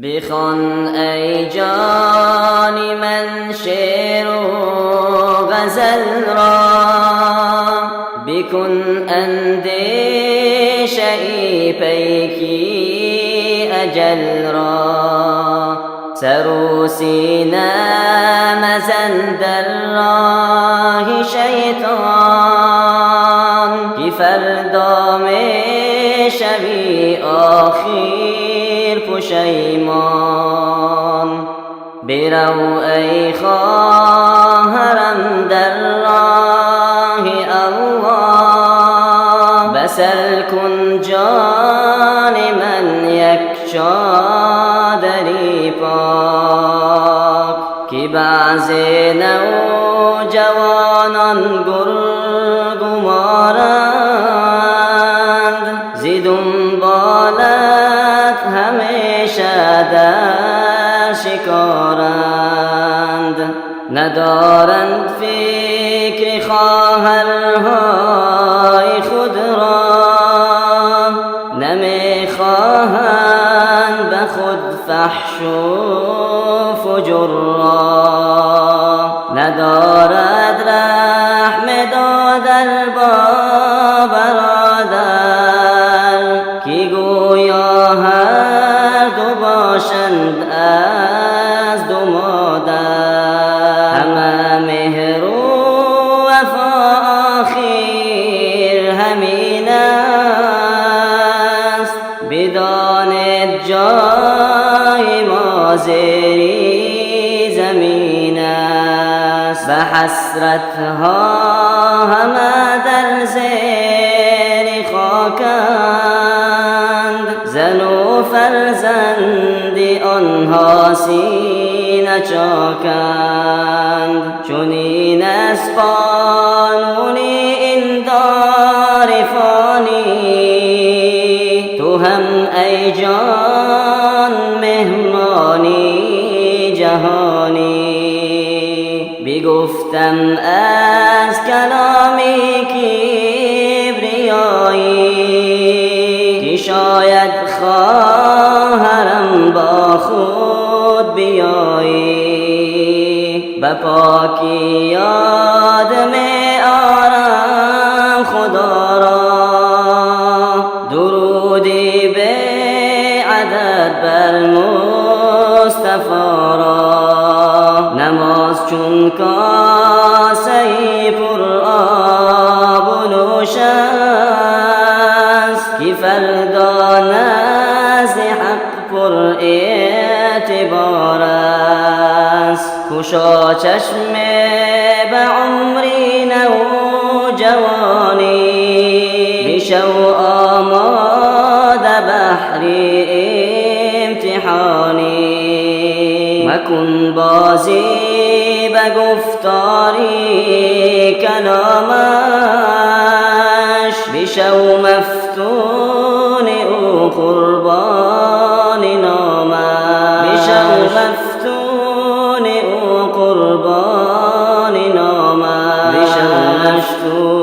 بخوان ای جان من شعر و غزل را، بکن اندیشه ای پیکی اجل را، سر و سینه مزن در راه شیطان، که فردا می شوی آخر پشیمان. برو ای خواهرم در راه الله، بسل کن جان من یک چادری پاک، که بعضی نوجوانان گرگ و مارند، زی دنبالت همیشه در شکارند. ندارند فکر خواهرهای خود را، نمی خواهند به خود فحش و فجر را. ندارد رحم دادر با برادر، که گویا هر دو باشند از دو مادر. همه مهر و وفا آخر همین است، بدانید جای ما زیر زمین است. به حسرتها همه در زیر خاکند، زن و فرزند آنها سینه چاکند. چنین است قانون این دار فانی، تو هم ای جان مهمانی جهانی. بگفتم از کلامی کبریایی، که شاید خواهرم با خود بیایی. به پاکی یاد می آرم خدا را، درودی به عدد بر مصطفی را. نماز چون کاسه پر آب و نوش است، که فردا نزد حق پر اعتبار است. کشا چشم به عمری نوجوانی، بشو آماده بحری امتحانی. مکن بازی به گفتاری کلامش، بشو مفتون او قربان نامش. بشو مفتون او قربان نامش. بشو مفتون